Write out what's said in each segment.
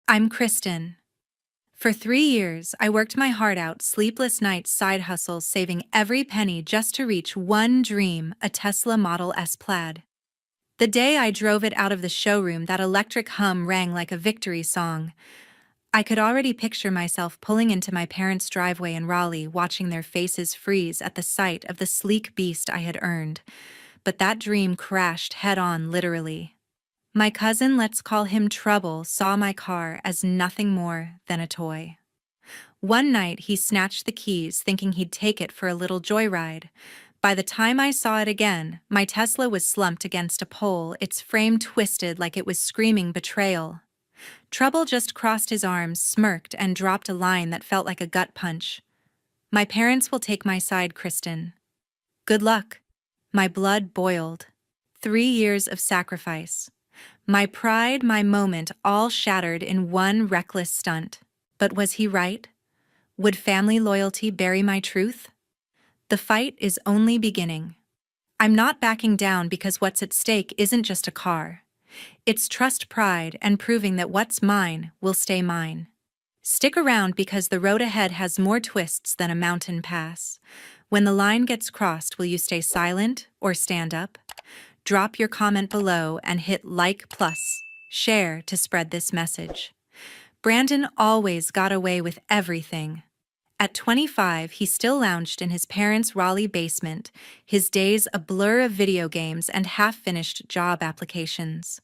I'm Kristen. For 3 years, I worked my heart out, sleepless nights, side hustles, saving every penny just to reach one dream, a Tesla Model S Plaid. The day I drove it out of the showroom, that electric hum rang like a victory song. I could already picture myself pulling into my parents' driveway in Raleigh, watching their faces freeze at the sight of the sleek beast I had earned. But that dream crashed head-on, literally. My cousin, let's call him Trouble, saw my car as nothing more than a toy. One night, he snatched the keys, thinking he'd take it for a little joyride. By the time I saw it again, my Tesla was slumped against a pole, its frame twisted like it was screaming betrayal. Trouble just crossed his arms, smirked, and dropped a line that felt like a gut punch. "My parents will take my side, Kristen. Good luck." My blood boiled. 3 years of sacrifice. My pride, my moment, all shattered in one reckless stunt. But was he right? Would family loyalty bury my truth? The fight is only beginning. I'm not backing down because what's at stake isn't just a car. It's trust, pride, and proving that what's mine will stay mine. Stick around because the road ahead has more twists than a mountain pass. When the line gets crossed, will you stay silent or stand up? Drop your comment below and hit like plus share to spread this message. Brandon always got away with everything. At 25, he still lounged in his parents' Raleigh basement, his days a blur of video games and half-finished job applications.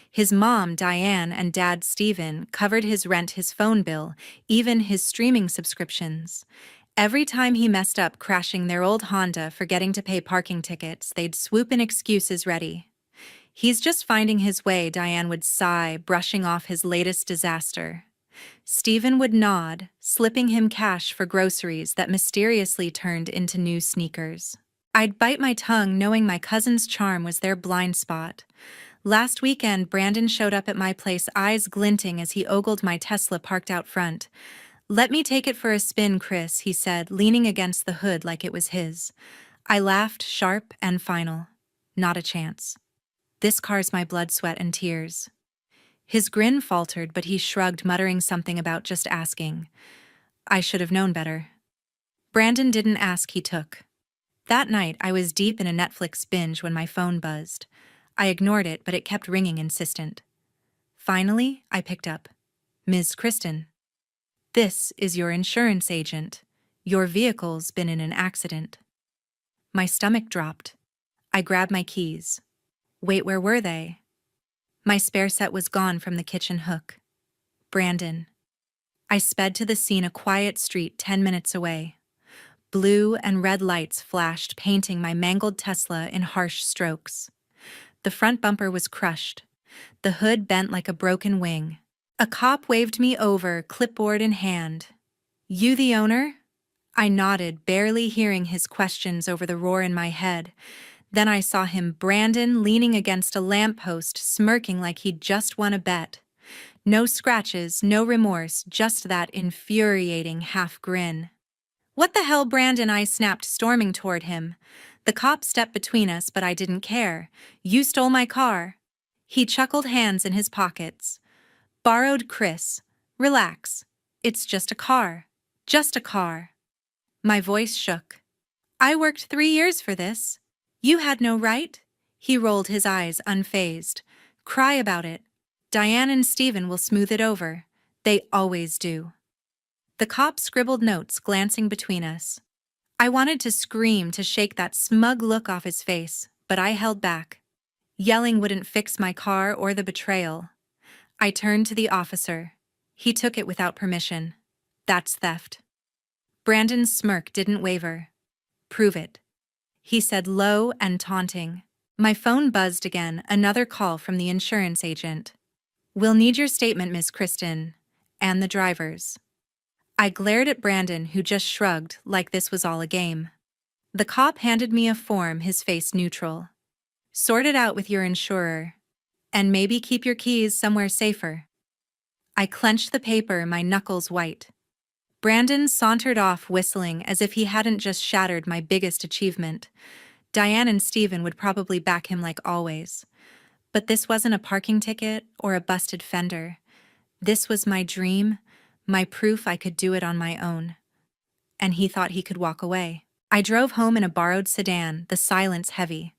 His mom, Diane, and dad, Stephen, covered his rent, his phone bill, even his streaming subscriptions. Every time he messed up crashing their old Honda, forgetting to pay parking tickets, they'd swoop in excuses ready. "He's just finding his way," Diane would sigh, brushing off his latest disaster. Stephen would nod, slipping him cash for groceries that mysteriously turned into new sneakers. I'd bite my tongue knowing my cousin's charm was their blind spot. Last weekend, Brandon showed up at my place, eyes glinting as he ogled my Tesla parked out front. "Let me take it for a spin, Chris," he said, leaning against the hood like it was his. I laughed, sharp and final. Not a chance. This car's my blood, sweat, and tears. His grin faltered, but he shrugged, muttering something about just asking. I should have known better. Brandon didn't ask, he took. That night, I was deep in a Netflix binge when my phone buzzed. I ignored it, but it kept ringing, insistent. Finally, I picked up. "Ms. Kristen. This is your insurance agent. Your vehicle's been in an accident." My stomach dropped. I grabbed my keys. Wait, where were they? My spare set was gone from the kitchen hook. Brandon. I sped to the scene, a quiet street 10 minutes away. Blue and red lights flashed, painting my mangled Tesla in harsh strokes. The front bumper was crushed. The hood bent like a broken wing. A cop waved me over, clipboard in hand. "You the owner?" I nodded, barely hearing his questions over the roar in my head. Then I saw him, Brandon, leaning against a lamppost, smirking like he'd just won a bet. No scratches, no remorse, just that infuriating half grin. "What the hell, Brandon?" I snapped, storming toward him. The cop stepped between us, but I didn't care. "You stole my car." He chuckled, hands in his pockets. "Borrowed, Chris. Relax. It's just a car. Just a car." My voice shook. "I worked 3 years for this. You had no right?" He rolled his eyes, unfazed. "Cry about it. Diane and Stephen will smooth it over. They always do." The cop scribbled notes, glancing between us. I wanted to scream, to shake that smug look off his face, but I held back. Yelling wouldn't fix my car or the betrayal. I turned to the officer. He took it without permission. "That's theft." Brandon's smirk didn't waver. "Prove it," he said, low and taunting. My phone buzzed again, another call from the insurance agent. "We'll need your statement, Ms. Kristen, and the driver's." I glared at Brandon, who just shrugged like this was all a game. The cop handed me a form, his face neutral. "Sort it out with your insurer. And maybe keep your keys somewhere safer." I clenched the paper, my knuckles white. Brandon sauntered off, whistling as if he hadn't just shattered my biggest achievement. Diane and Stephen would probably back him like always. But this wasn't a parking ticket or a busted fender. This was my dream, my proof I could do it on my own. And he thought he could walk away. I drove home in a borrowed sedan, the silence heavy.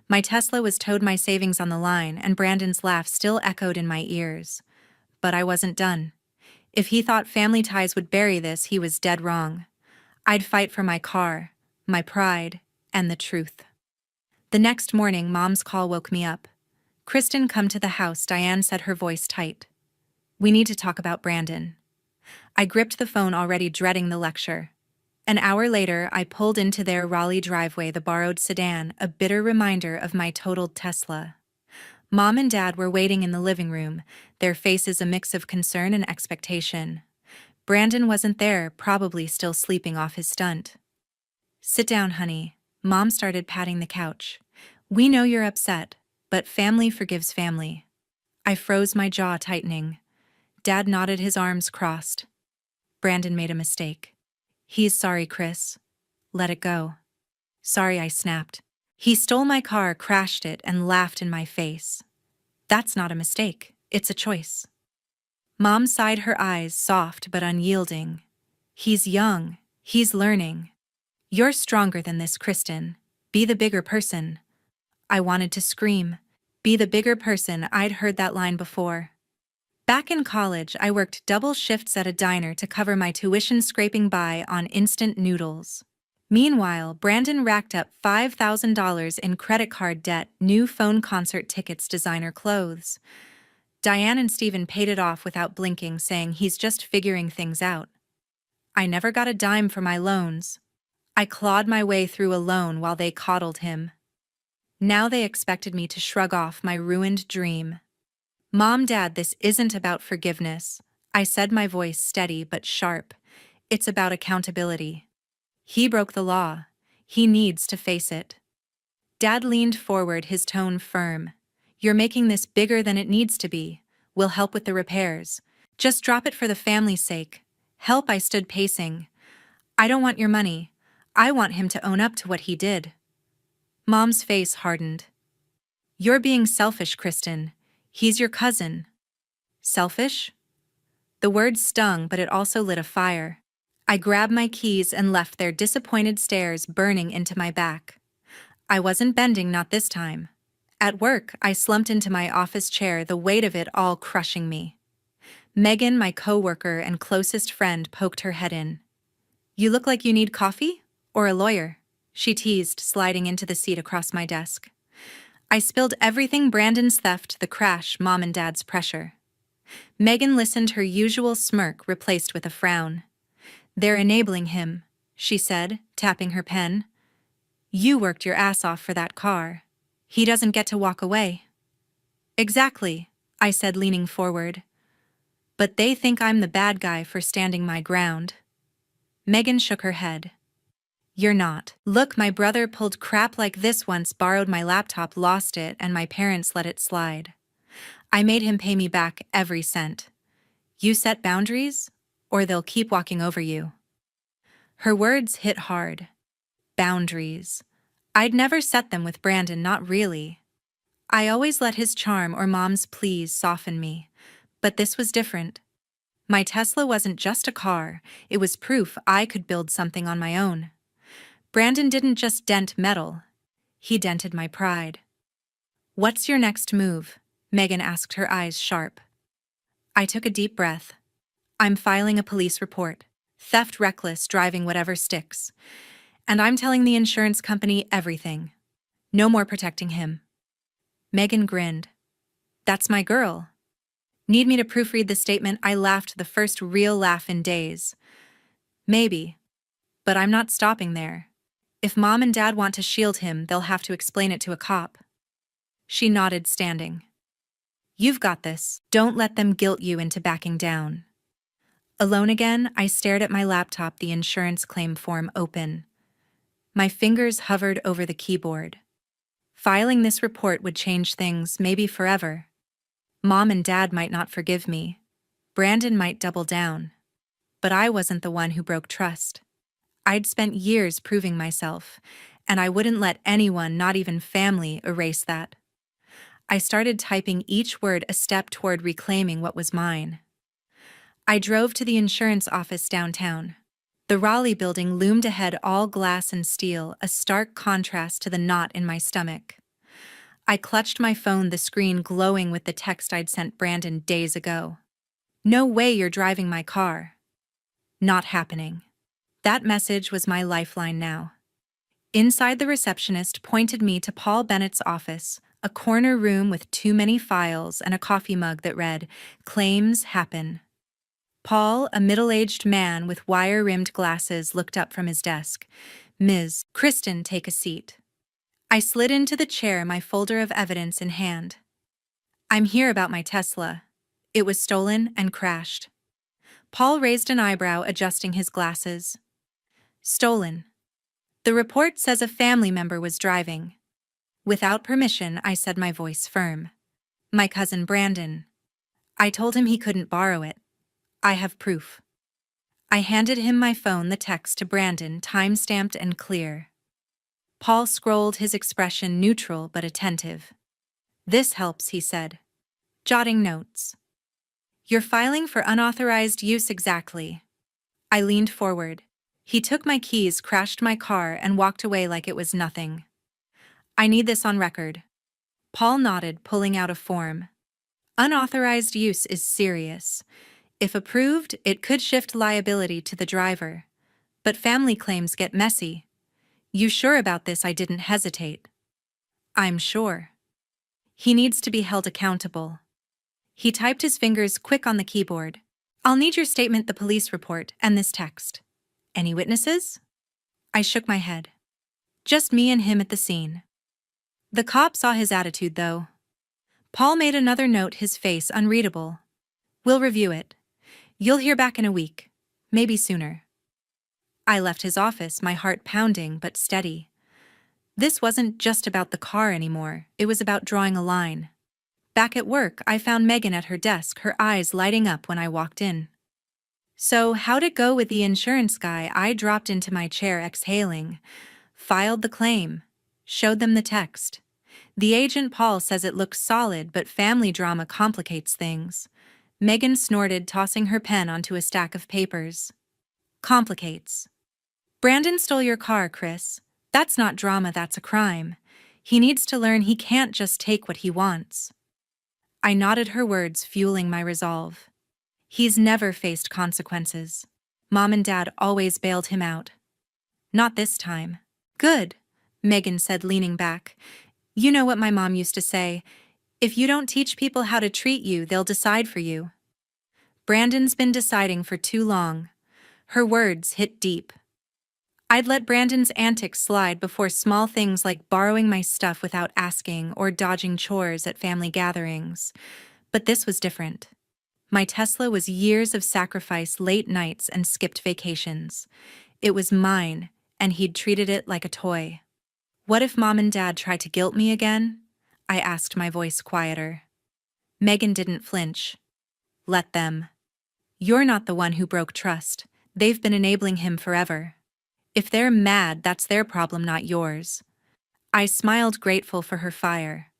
My Tesla was towed, my savings on the line, and Brandon's laugh still echoed in my ears. But I wasn't done. If he thought family ties would bury this, he was dead wrong. I'd fight for my car, my pride, and the truth. The next morning, Mom's call woke me up. "Kristen, come to the house," Diane said, her voice tight. "We need to talk about Brandon." I gripped the phone, already dreading the lecture. An hour later, I pulled into their Raleigh driveway, the borrowed sedan, a bitter reminder of my totaled Tesla. Mom and Dad were waiting in the living room, their faces a mix of concern and expectation. Brandon wasn't there, probably still sleeping off his stunt. "Sit down, honey." Mom started patting the couch. "We know you're upset, but family forgives family." I froze, my jaw tightening. Dad nodded, his arms crossed. "Brandon made a mistake." "He's sorry, Chris. Let it go." "Sorry," I snapped. "He stole my car, crashed it, and laughed in my face." "That's not a mistake. It's a choice." Mom sighed, her eyes soft but unyielding. "He's young. He's learning." "You're stronger than this, Kristen. Be the bigger person." I wanted to scream. Be the bigger person. I'd heard that line before. Back in college, I worked double shifts at a diner to cover my tuition, scraping by on instant noodles. Meanwhile, Brandon racked up $5,000 in credit card debt, new phone, concert tickets, designer clothes. Diane and Stephen paid it off without blinking, saying he's just figuring things out. I never got a dime for my loans. I clawed my way through a loan while they coddled him. Now they expected me to shrug off my ruined dream. "Mom, Dad, this isn't about forgiveness," I said, my voice steady but sharp. "It's about accountability. He broke the law. He needs to face it." Dad leaned forward, his tone firm. "You're making this bigger than it needs to be. We'll help with the repairs. Just drop it for the family's sake." "Help?" I stood, pacing. "I don't want your money. I want him to own up to what he did." Mom's face hardened. "You're being selfish, Kristen. He's your cousin." "Selfish?" The word stung, but it also lit a fire. I grabbed my keys and left, their disappointed stares burning into my back. I wasn't bending, not this time. At work, I slumped into my office chair, the weight of it all crushing me. Megan, my coworker and closest friend, poked her head in. "You look like you need coffee? Or a lawyer?" she teased, sliding into the seat across my desk. I spilled everything: Brandon's theft, the crash, Mom and Dad's pressure. Megan listened, her usual smirk replaced with a frown. "They're enabling him," she said, tapping her pen. "You worked your ass off for that car. He doesn't get to walk away." "Exactly," I said, leaning forward. "But they think I'm the bad guy for standing my ground." Megan shook her head. "You're not. Look, my brother pulled crap like this once, borrowed my laptop, lost it, and my parents let it slide. I made him pay me back every cent. You set boundaries, or they'll keep walking over you." Her words hit hard. Boundaries. I'd never set them with Brandon, not really. I always let his charm or Mom's pleas soften me. But this was different. My Tesla wasn't just a car, it was proof I could build something on my own. Brandon didn't just dent metal, he dented my pride. "What's your next move?" Megan asked, her eyes sharp. I took a deep breath. "I'm filing a police report. Theft, reckless driving, whatever sticks. And I'm telling the insurance company everything. No more protecting him." Megan grinned. "That's my girl." "Need me to proofread the statement?" I laughed, the first real laugh in days. "Maybe. But I'm not stopping there. If Mom and Dad want to shield him, they'll have to explain it to a cop." She nodded, standing. "You've got this. Don't let them guilt you into backing down." Alone again, I stared at my laptop, the insurance claim form open. My fingers hovered over the keyboard. Filing this report would change things, maybe forever. Mom and Dad might not forgive me. Brandon might double down. But I wasn't the one who broke trust. I'd spent years proving myself, and I wouldn't let anyone, not even family, erase that. I started typing, each word a step toward reclaiming what was mine. I drove to the insurance office downtown. The Raleigh building loomed ahead, all glass and steel, a stark contrast to the knot in my stomach. I clutched my phone, the screen glowing with the text I'd sent Brandon days ago. "No way you're driving my car." Not happening. That message was my lifeline now. Inside, the receptionist pointed me to Paul Bennett's office, a corner room with too many files and a coffee mug that read, "Claims happen." Paul, a middle-aged man with wire-rimmed glasses, looked up from his desk. "Ms. Kristen, take a seat." I slid into the chair, my folder of evidence in hand. "I'm here about my Tesla. It was stolen and crashed." Paul raised an eyebrow, adjusting his glasses. "Stolen. The report says a family member was driving." "Without permission," I said, my voice firm. "My cousin Brandon. I told him he couldn't borrow it. I have proof." I handed him my phone, the text to Brandon, time-stamped and clear. Paul scrolled, his expression neutral but attentive. "This helps," he said. Jotting notes. "You're filing for unauthorized use." "Exactly." I leaned forward. He took my keys, crashed my car, and walked away like it was nothing. "I need this on record." Paul nodded, pulling out a form. "Unauthorized use is serious. If approved, it could shift liability to the driver. But family claims get messy." "You sure about this?" I didn't hesitate. "I'm sure." "He needs to be held accountable." He typed, his fingers quick on the keyboard. "I'll need your statement, the police report, and this text." "Any witnesses?" I shook my head. "Just me and him at the scene." The cop saw his attitude, though. Paul made another note, his face unreadable. "We'll review it. You'll hear back in a week. Maybe sooner." I left his office, my heart pounding but steady. This wasn't just about the car anymore, it was about drawing a line. Back at work, I found Megan at her desk, her eyes lighting up when I walked in. "So, how'd it go with the insurance guy?" I dropped into my chair, exhaling. "Filed the claim. Showed them the text. The agent Paul says it looks solid, but family drama complicates things." Megan snorted, tossing her pen onto a stack of papers. "Complicates. Brandon stole your car, Chris. That's not drama, that's a crime. He needs to learn he can't just take what he wants." I nodded, her words fueling my resolve. He's never faced consequences. Mom and Dad always bailed him out. Not this time. "Good," Megan said, leaning back. "You know what my mom used to say, if you don't teach people how to treat you, they'll decide for you." Brandon's been deciding for too long. Her words hit deep. I'd let Brandon's antics slide before, small things like borrowing my stuff without asking or dodging chores at family gatherings. But this was different. My Tesla was years of sacrifice, late nights, and skipped vacations. It was mine, and he'd treated it like a toy. "What if Mom and Dad try to guilt me again?" I asked, my voice quieter. Megan didn't flinch. "Let them. You're not the one who broke trust. They've been enabling him forever. If they're mad, that's their problem, not yours." I smiled, grateful for her fire.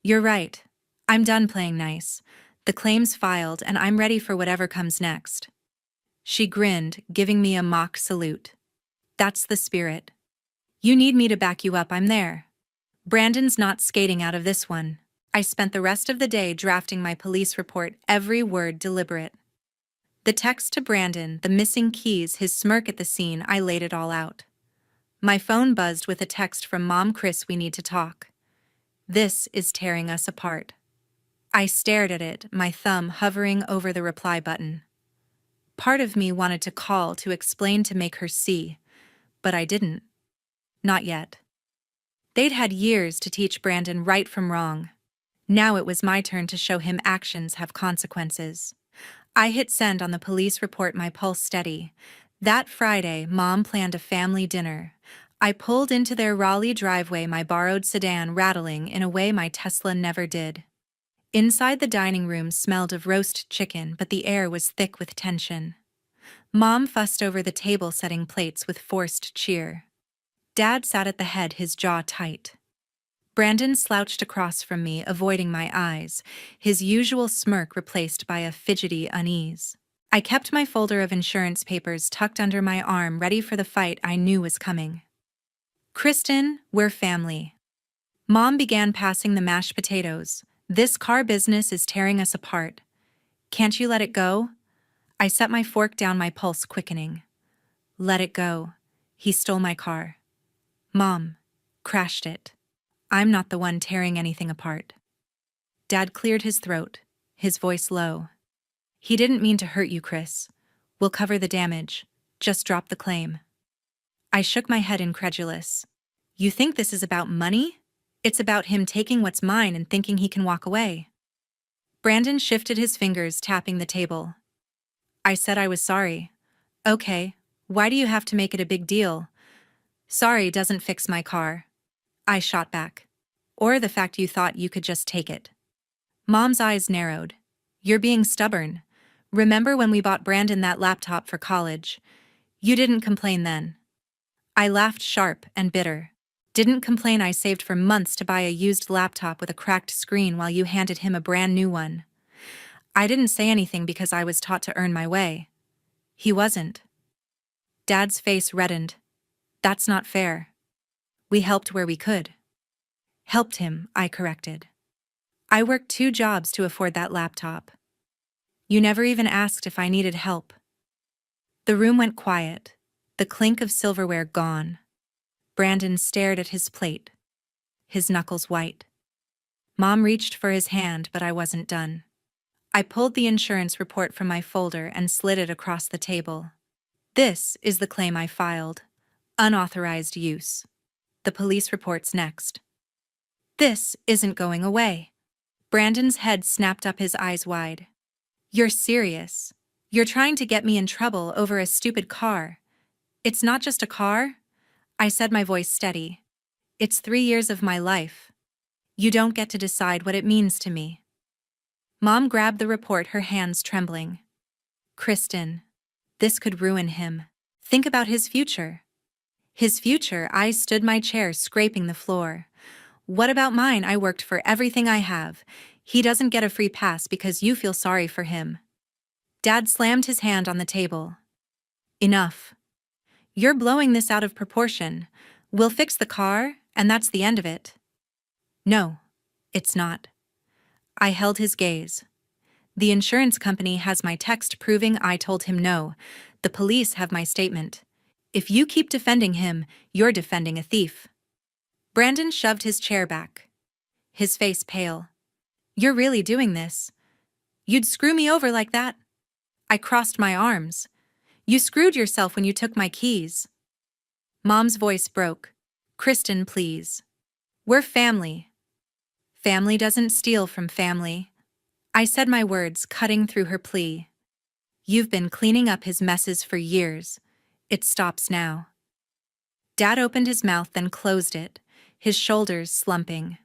"You're right. I'm done playing nice. The claim's filed, and I'm ready for whatever comes next." She grinned, giving me a mock salute. "That's the spirit. You need me to back you up, I'm there. Brandon's not skating out of this one." I spent the rest of the day drafting my police report, every word deliberate. The text to Brandon, the missing keys, his smirk at the scene, I laid it all out. My phone buzzed with a text from Mom. "Chris, we need to talk. This is tearing us apart." I stared at it, my thumb hovering over the reply button. Part of me wanted to call, to explain, to make her see, but I didn't. Not yet. They'd had years to teach Brandon right from wrong. Now it was my turn to show him actions have consequences. I hit send on the police report, my pulse steady. That Friday, Mom planned a family dinner. I pulled into their Raleigh driveway, my borrowed sedan rattling in a way my Tesla never did. Inside, the dining room smelled of roast chicken, but the air was thick with tension. Mom fussed over the table, setting plates with forced cheer. Dad sat at the head, his jaw tight. Brandon slouched across from me, avoiding my eyes, his usual smirk replaced by a fidgety unease. I kept my folder of insurance papers tucked under my arm, ready for the fight I knew was coming. Kristen, we're family. Mom began passing the mashed potatoes. This car business is tearing us apart. Can't you let it go? I set my fork down, my pulse quickening. Let it go. He stole my car. Mom, crashed it. I'm not the one tearing anything apart. Dad cleared his throat, his voice low. He didn't mean to hurt you, Chris. We'll cover the damage. Just drop the claim. I shook my head, incredulous. You think this is about money? It's about him taking what's mine and thinking he can walk away. Brandon shifted his fingers, tapping the table. I said I was sorry. Okay, why do you have to make it a big deal? Sorry doesn't fix my car. I shot back. Or the fact you thought you could just take it. Mom's eyes narrowed. You're being stubborn. Remember when we bought Brandon that laptop for college? You didn't complain then. I laughed, sharp and bitter. Didn't complain. I saved for months to buy a used laptop with a cracked screen while you handed him a brand new one. I didn't say anything because I was taught to earn my way. He wasn't. Dad's face reddened. That's not fair. We helped where we could. Helped him, I corrected. I worked 2 jobs to afford that laptop. You never even asked if I needed help. The room went quiet, the clink of silverware gone. Brandon stared at his plate, his knuckles white. Mom reached for his hand, but I wasn't done. I pulled the insurance report from my folder and slid it across the table. This is the claim I filed. Unauthorized use. The police report's next. This isn't going away. Brandon's head snapped up, his eyes wide. You're serious. You're trying to get me in trouble over a stupid car. It's not just a car, I said, my voice steady. It's 3 years of my life. You don't get to decide what it means to me. Mom grabbed the report, her hands trembling. Kristen, this could ruin him. Think about his future. His future. I stood my chair, scraping the floor. What about mine? I worked for everything I have. He doesn't get a free pass because you feel sorry for him. Dad slammed his hand on the table. Enough. You're blowing this out of proportion. We'll fix the car, and that's the end of it. No, it's not. I held his gaze. The insurance company has my text proving I told him no. The police have my statement. If you keep defending him, you're defending a thief. Brandon shoved his chair back, his face pale. You're really doing this? You'd screw me over like that? I crossed my arms. You screwed yourself when you took my keys. Mom's voice broke. Kristen, please. We're family. Family doesn't steal from family. I said, my words cutting through her plea. You've been cleaning up his messes for years. It stops now. Dad opened his mouth, then closed it, his shoulders slumping.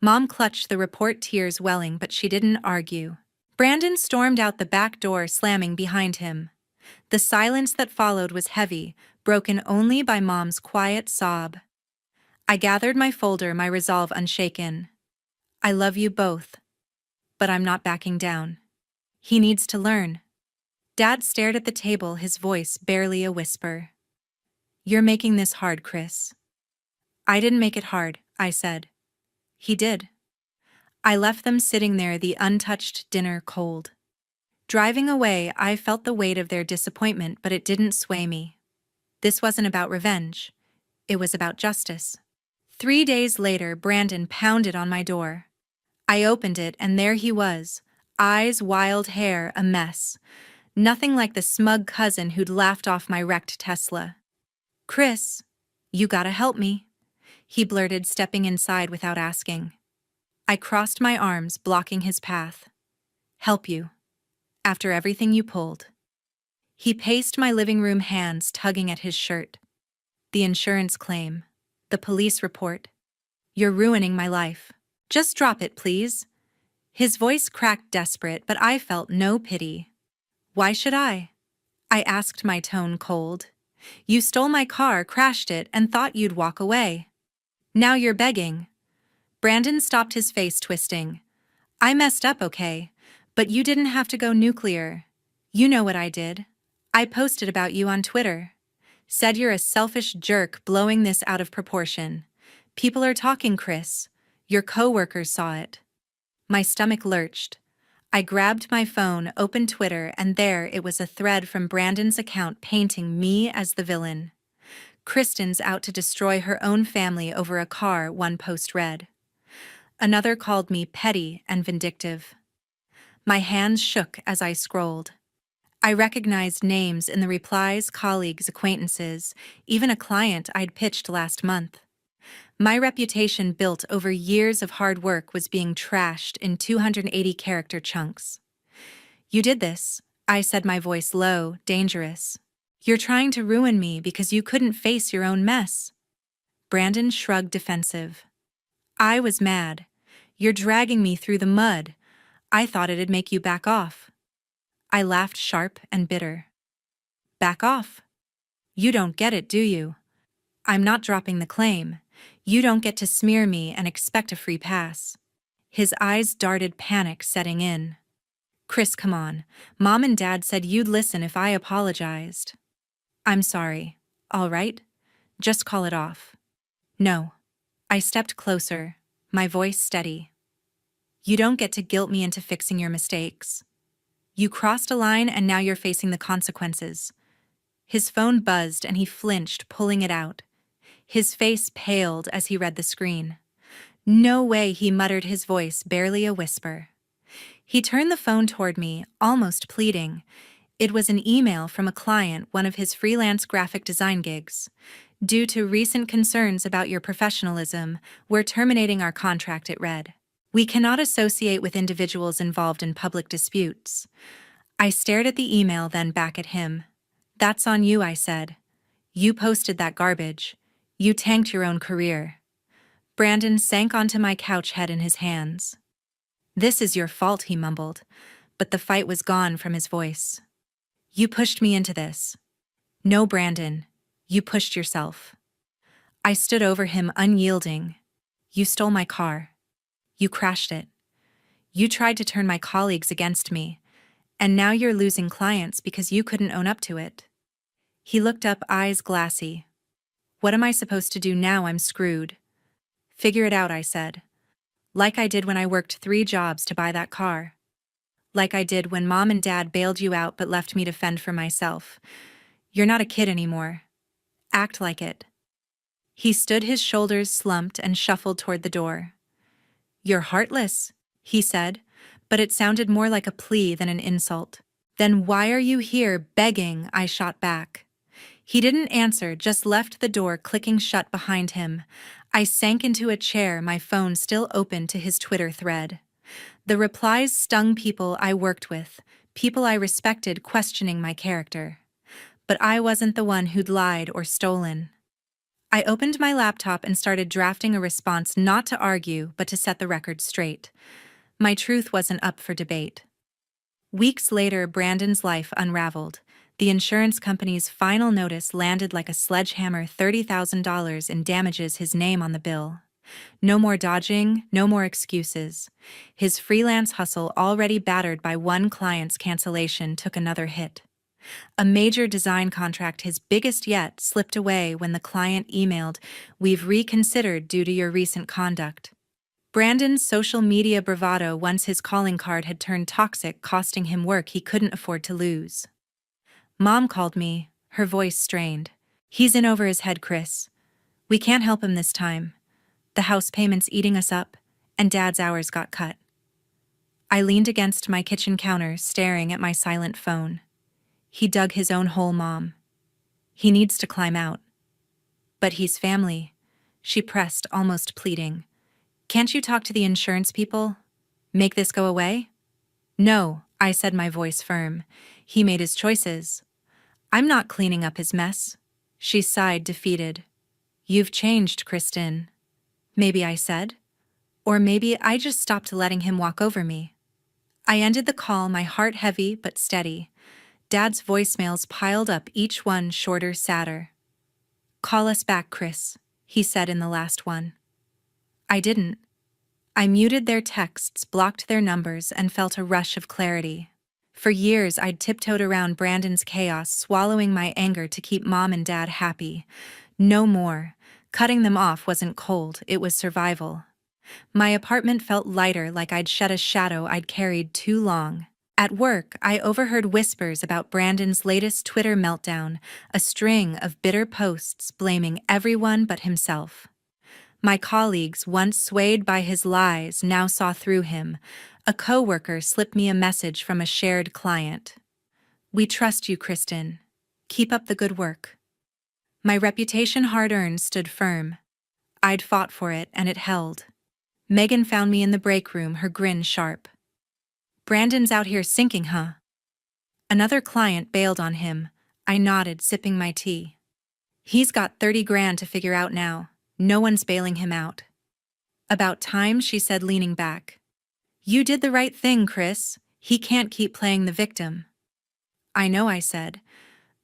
Mom clutched the report, tears welling, but she didn't argue. Brandon stormed out the back door, slamming behind him. The silence that followed was heavy, broken only by Mom's quiet sob. I gathered my folder, my resolve unshaken. I love you both. But I'm not backing down. He needs to learn. Dad stared at the table, his voice barely a whisper. You're making this hard, Chris. I didn't make it hard, I said. He did. I left them sitting there, the untouched dinner cold. Driving away, I felt the weight of their disappointment, but it didn't sway me. This wasn't about revenge. It was about justice. 3 days later, Brandon pounded on my door. I opened it, and there he was, eyes, wild hair, a mess. Nothing like the smug cousin who'd laughed off my wrecked Tesla. Chris, you gotta help me, he blurted, stepping inside without asking. I crossed my arms, blocking his path. Help you? After everything you pulled. He paced my living room, hands tugging at his shirt. The insurance claim. The police report. You're ruining my life. Just drop it, please. His voice cracked, desperate, but I felt no pity. Why should I? I asked, my tone cold. You stole my car, crashed it, and thought you'd walk away. Now you're begging. Brandon stopped, his face twisting. I messed up, okay, but you didn't have to go nuclear. You know what I did. I posted about you on Twitter. Said you're a selfish jerk blowing this out of proportion. People are talking, Chris. Your coworkers saw it. My stomach lurched. I grabbed my phone, opened Twitter, and there it was, a thread from Brandon's account painting me as the villain. Kristen's out to destroy her own family over a car, one post read. Another called me petty and vindictive. My hands shook as I scrolled. I recognized names in the replies, colleagues, acquaintances, even a client I'd pitched last month. My reputation built over years of hard work was being trashed in 280-character chunks. You did this, I said, my voice low, dangerous. You're trying to ruin me because you couldn't face your own mess. Brandon shrugged, defensive. I was mad. You're dragging me through the mud. I thought it'd make you back off. I laughed, sharp and bitter. Back off? You don't get it, do you? I'm not dropping the claim. You don't get to smear me and expect a free pass. His eyes darted, panic setting in. Chris, come on. Mom and Dad said you'd listen if I apologized. I'm sorry. All right? Just call it off. No. I stepped closer, my voice steady. You don't get to guilt me into fixing your mistakes. You crossed a line and now you're facing the consequences. His phone buzzed and he flinched, pulling it out. His face paled as he read the screen. No way, he muttered, his voice barely a whisper. He turned the phone toward me, almost pleading. It was an email from a client, one of his freelance graphic design gigs. Due to recent concerns about your professionalism, we're terminating our contract, it read. We cannot associate with individuals involved in public disputes. I stared at the email, then back at him. That's on you, I said. You posted that garbage. You tanked your own career. Brandon sank onto my couch, head in his hands. This is your fault, he mumbled, but the fight was gone from his voice. You pushed me into this. No, Brandon, you pushed yourself. I stood over him, unyielding. You stole my car. You crashed it. You tried to turn my colleagues against me, and now you're losing clients because you couldn't own up to it. He looked up, eyes glassy. What am I supposed to do now? I'm screwed. Figure it out, I said. Like I did when I worked 3 jobs to buy that car. Like I did when Mom and Dad bailed you out but left me to fend for myself. You're not a kid anymore. Act like it. He stood, his shoulders slumped, and shuffled toward the door. You're heartless, he said, but it sounded more like a plea than an insult. Then why are you here begging? I shot back. He didn't answer, just left the door clicking shut behind him. I sank into a chair, my phone still open to his Twitter thread. The replies stung, people I worked with, people I respected, questioning my character. But I wasn't the one who'd lied or stolen. I opened my laptop and started drafting a response, not to argue, but to set the record straight. My truth wasn't up for debate. Weeks later, Brandon's life unraveled. The insurance company's final notice landed like a sledgehammer, $30,000 in damages, his name on the bill. No more dodging, no more excuses. His freelance hustle, already battered by one client's cancellation, took another hit. A major design contract, his biggest yet, slipped away when the client emailed, "We've reconsidered due to your recent conduct." Brandon's social media bravado, once his calling card, had turned toxic, costing him work he couldn't afford to lose. Mom called me, her voice strained. He's in over his head, Chris. We can't help him this time. The house payment's eating us up, and Dad's hours got cut. I leaned against my kitchen counter, staring at my silent phone. He dug his own hole, Mom. He needs to climb out. But he's family, she pressed, almost pleading. Can't you talk to the insurance people? Make this go away? No, I said, my voice firm. He made his choices. I'm not cleaning up his mess. She sighed, defeated. You've changed, Kristen. Maybe, I said. Or maybe I just stopped letting him walk over me. I ended the call, my heart heavy but steady. Dad's voicemails piled up, each one shorter, sadder. Call us back, Chris, he said in the last one. I didn't. I muted their texts, blocked their numbers, and felt a rush of clarity. For years, I'd tiptoed around Brandon's chaos, swallowing my anger to keep Mom and Dad happy. No more. Cutting them off wasn't cold, it was survival. My apartment felt lighter, like I'd shed a shadow I'd carried too long. At work, I overheard whispers about Brandon's latest Twitter meltdown, a string of bitter posts blaming everyone but himself. My colleagues, once swayed by his lies, now saw through him. A coworker slipped me a message from a shared client. "We trust you, Kristen. Keep up the good work." My reputation, hard-earned, stood firm. I'd fought for it, and it held. Megan found me in the break room, her grin sharp. "Brandon's out here sinking, huh?" Another client bailed on him. I nodded, sipping my tea. "He's got 30 grand to figure out now. No one's bailing him out." "About time," she said, leaning back. "You did the right thing, Chris. He can't keep playing the victim." "I know," I said,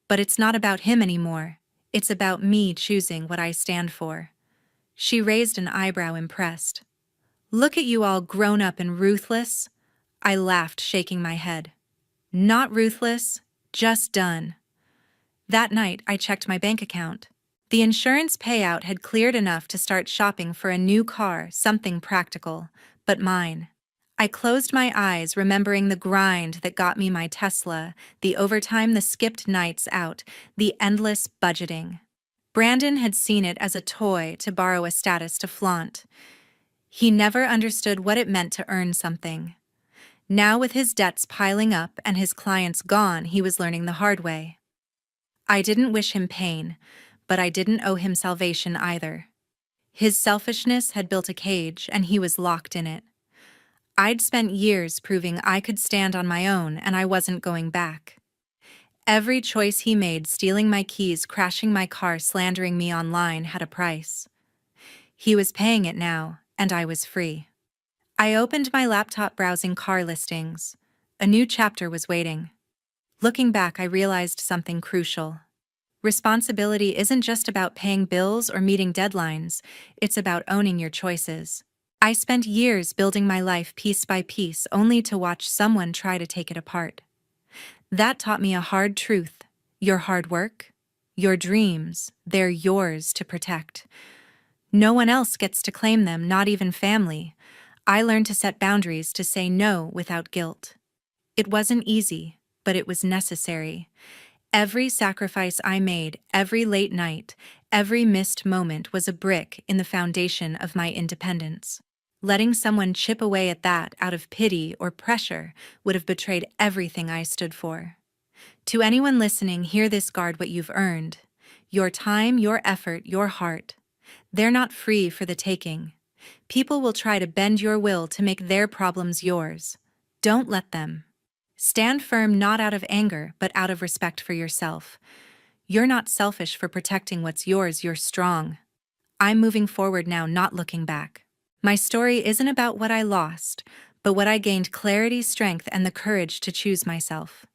"but it's not about him anymore. It's about me choosing what I stand for." She raised an eyebrow, impressed. "Look at you, all grown up and ruthless." I laughed, shaking my head. "Not ruthless, just done." That night, I checked my bank account. The insurance payout had cleared enough to start shopping for a new car, something practical, but mine. I closed my eyes, remembering the grind that got me my Tesla, the overtime, the skipped nights out, the endless budgeting. Brandon had seen it as a toy to borrow, a status to flaunt. He never understood what it meant to earn something. Now, with his debts piling up and his clients gone, he was learning the hard way. I didn't wish him pain, but I didn't owe him salvation either. His selfishness had built a cage, and he was locked in it. I'd spent years proving I could stand on my own, and I wasn't going back. Every choice he made, stealing my keys, crashing my car, slandering me online, had a price. He was paying it now, and I was free. I opened my laptop, browsing car listings. A new chapter was waiting. Looking back, I realized something crucial. Responsibility isn't just about paying bills or meeting deadlines, it's about owning your choices. I spent years building my life piece by piece, only to watch someone try to take it apart. That taught me a hard truth. Your hard work, your dreams, they're yours to protect. No one else gets to claim them, not even family. I learned to set boundaries, to say no without guilt. It wasn't easy, but it was necessary. Every sacrifice I made, every late night, every missed moment was a brick in the foundation of my independence. Letting someone chip away at that out of pity or pressure would have betrayed everything I stood for. To anyone listening, hear this: guard what you've earned. Your time, your effort, your heart. They're not free for the taking. People will try to bend your will to make their problems yours. Don't let them. Stand firm, not out of anger, but out of respect for yourself. You're not selfish for protecting what's yours, you're strong. I'm moving forward now, not looking back. My story isn't about what I lost, but what I gained: clarity, strength, and the courage to choose myself.